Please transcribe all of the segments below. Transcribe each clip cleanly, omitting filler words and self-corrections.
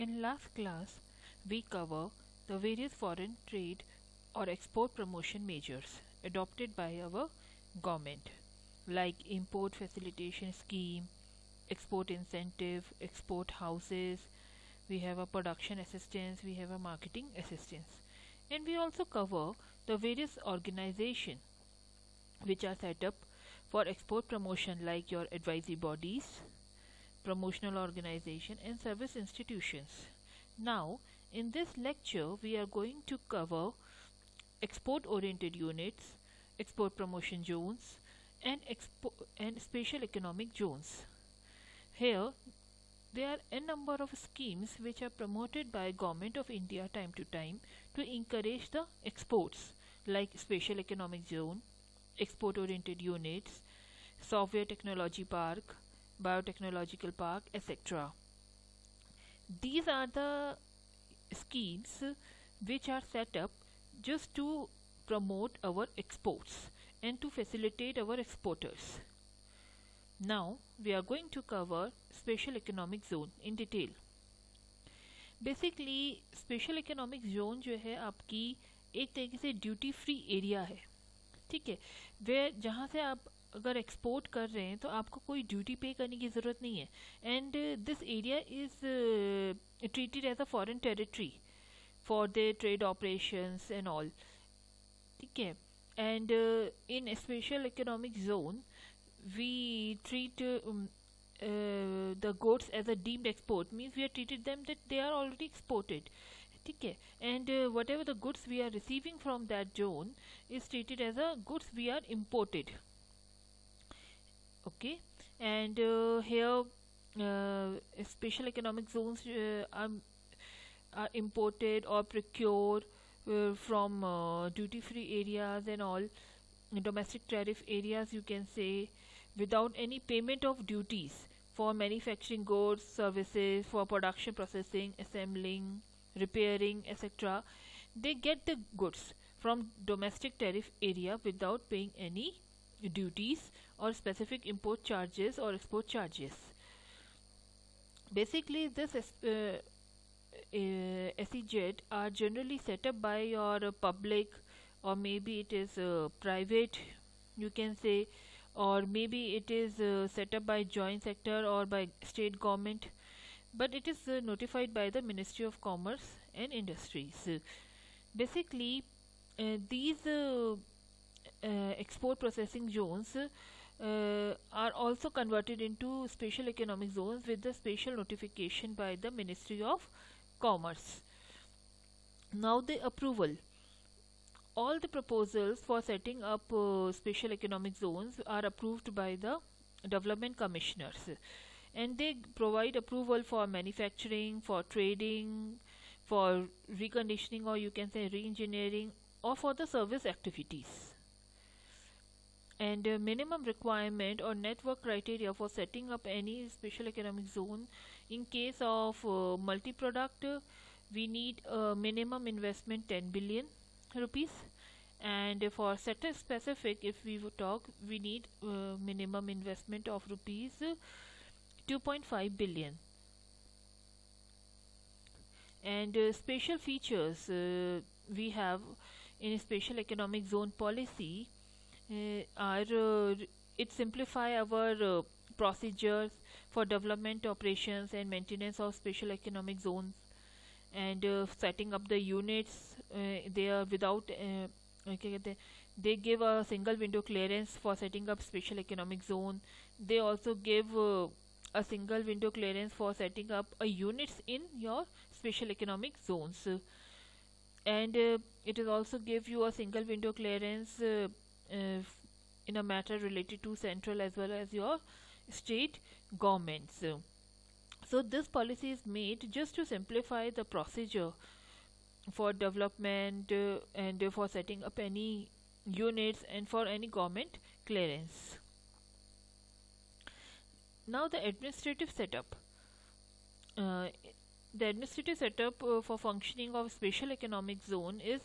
In last class, we cover the various foreign trade or export promotion measures adopted by our government, like import facilitation scheme, export incentive, export houses, we have a production assistance, we have a marketing assistance. And we also cover the various organizations which are set up for export promotion like your advisory bodies, promotional organization and service institutions. Now, in this lecture, we are going to cover export oriented units, export promotion zones, and special economic zones. Here, there are a number of schemes which are promoted by Government of India time to time to encourage the exports like special economic zone, export oriented units, software technology park, biotechnological park, etc. These are the schemes which are set up just to promote our exports and to facilitate our exporters. Now we are going to cover special economic zone in detail. Basically special economic zone जो है आपकी एक तरीके से duty free area है, ठीक है, वे जहाँ से आप अगर एक्सपोर्ट कर रहे हैं तो आपको कोई ड्यूटी पे करने की ज़रूरत नहीं है. And this area is treated as a foreign territory for the trade operations and all, ठीक है. And in special economic zone we treat the goods as a deemed export, means we are treated them that they are already exported, ठीक है. And whatever the goods we are receiving from that zone is treated as a goods we are imported, okay. And here special economic zones are imported or procured from duty free areas and all domestic tariff areas, you can say, without any payment of duties for manufacturing goods, services, for production, processing, assembling, repairing, etc. They get the goods from domestic tariff area without paying any duties or specific import charges or export charges. Basically, this SEZ are generally set up by your public, or maybe it is private, you can say, or maybe it is set up by joint sector or by state government, but it is notified by the Ministry of Commerce and Industries. Basically, these export processing zones are also converted into special economic zones with the special notification by the Ministry of Commerce. Now the approval. All the proposals for setting up special economic zones are approved by the development commissioners, and they provide approval for manufacturing, for trading, for reconditioning, or you can say re-engineering, or for the service activities. And minimum requirement or network criteria for setting up any special economic zone: in case of multi-product, we need a minimum investment 10 billion rupees, and for sector specific, if we would talk, we need minimum investment of rupees 2.5 billion. And special features we have in special economic zone policy are it simplify our procedures for development, operations and maintenance of special economic zones, and setting up the units. They are without they give a single window clearance for setting up special economic zone. They also give a single window clearance for setting up a units in your special economic zones, and it will also give you a single window clearance in a matter related to central as well as your state governments. So this policy is made just to simplify the procedure for development and for setting up any units and for any government clearance. Now the administrative setup. The administrative setup for functioning of special economic zone is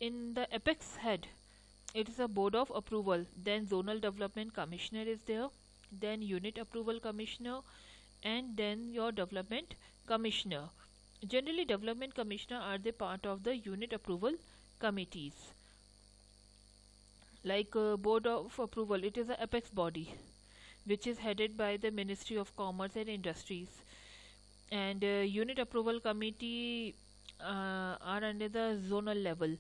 in the apex head. It is a board of approval. Then zonal development commissioner is there. Then unit approval commissioner, and then your development Commissioner. Generally, development commissioner are the part of the unit approval committees. Like Board of Approval, it is a apex body which is headed by the Ministry of Commerce and Industries. And unit approval committee are under the zonal level.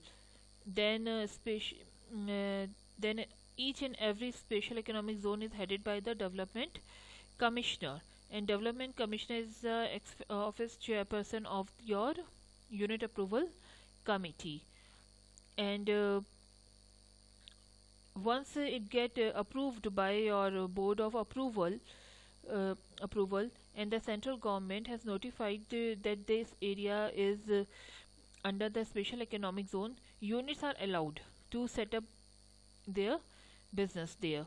Then then each and every special economic zone is headed by the development commissioner, and development commissioner is the office chairperson of your unit approval committee. And once it get approved by your board of approval, and the central government has notified that this area is under the special economic zone, units are allowed to set up their business there.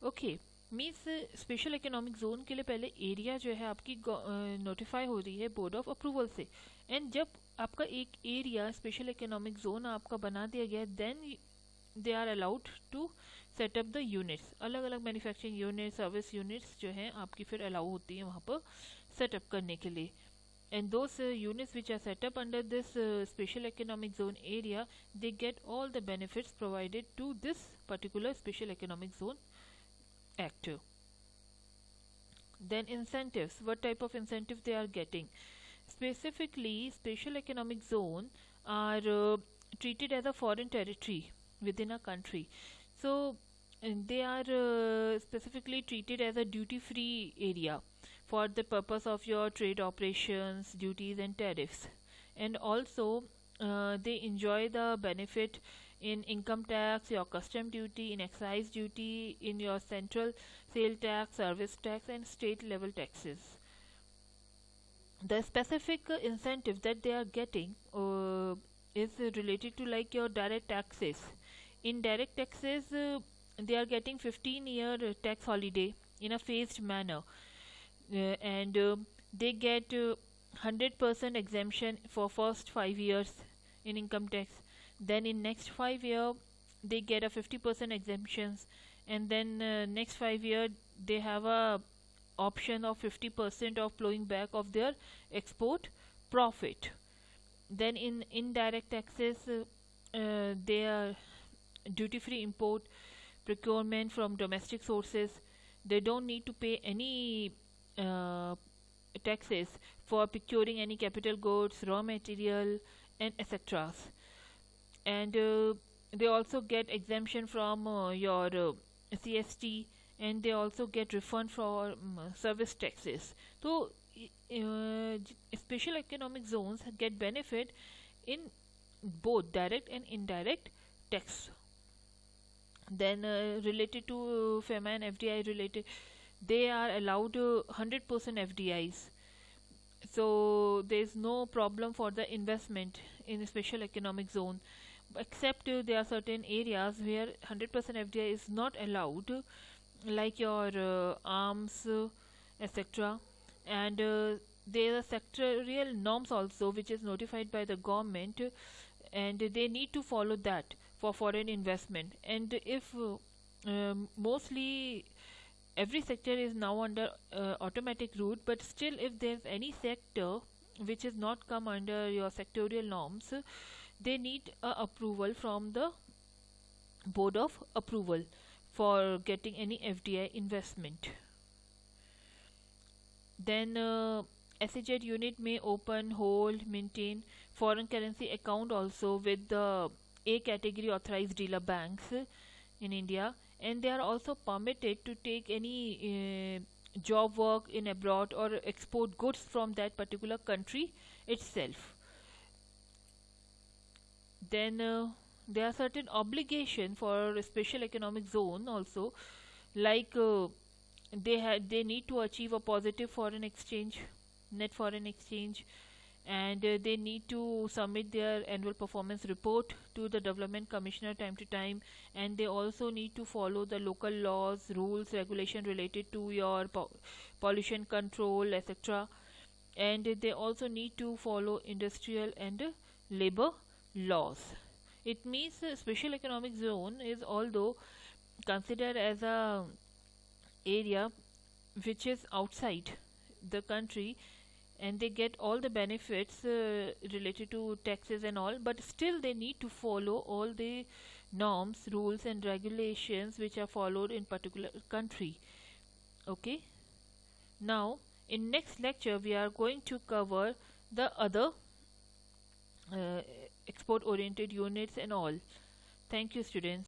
Okay, means special economic zone के लिए पहले area जो है आपकी notify हो रही है board of approval से, एंड जब आपका एक एरिया स्पेशल इकोनॉमिक जोन आपका बना दिया गया, then they are allowed to set up the units. अलग अलग मैन्युफैक्चरिंग यूनिट, सर्विस यूनिट्स जो हैं आपकी फिर अलाउ होती हैं वहाँ पर सेटअप करने के लिए. And those units which are set up under this special economic zone area, they get all the benefits provided to this particular special economic zone act. Then incentives, what type of incentive they are getting? Specifically, special economic zone are treated as a foreign territory within a country. So they are specifically treated as a duty free area for the purpose of your trade operations, duties and tariffs. And also they enjoy the benefit in income tax, your custom duty, in excise duty, in your central sale tax, service tax and state level taxes. The specific incentive that they are getting is related to like your direct taxes. In direct taxes, they are getting 15-year tax holiday in a phased manner. And they get 100% exemption for first 5 years in income tax. Then in next 5 year they get a 50% exemptions, and then next 5 year they have a option of 50% of flowing back of their export profit. Then in indirect taxes, they are duty free import, procurement from domestic sources. They don't need to pay any taxes for procuring any capital goods, raw material and etc. And they also get exemption from your CST, and they also get refund for service taxes. So special economic zones get benefit in both direct and indirect tax. Then related to FEMA and FDI related, they are allowed 100% FDIs. So there is no problem for the investment in a special economic zone, except there are certain areas where 100% FDI is not allowed, like your arms, etc. And there are sectorial norms also which is notified by the government, and they need to follow that for foreign investment. And if mostly every sector is now under automatic route, but still if there's any sector which is not come under your sectorial norms, they need approval from the board of approval for getting any FDI investment. Then SEZ unit may open, hold, maintain foreign currency account also with the A category authorized dealer banks in India, and they are also permitted to take any job work in abroad or export goods from that particular country itself. Then there are certain obligation for a special economic zone also, like they need to achieve a positive foreign exchange, net foreign exchange, and they need to submit their annual performance report to the development commissioner time to time, and they also need to follow the local laws, rules, regulation related to your pollution control, etc. And they also need to follow industrial and labor laws. It means special economic zone is although considered as a area which is outside the country, and they get all the benefits related to taxes and all, but still they need to follow all the norms, rules and regulations which are followed in particular country. Okay, now in next lecture we are going to cover the other uh, export oriented units and all. Thank you, students.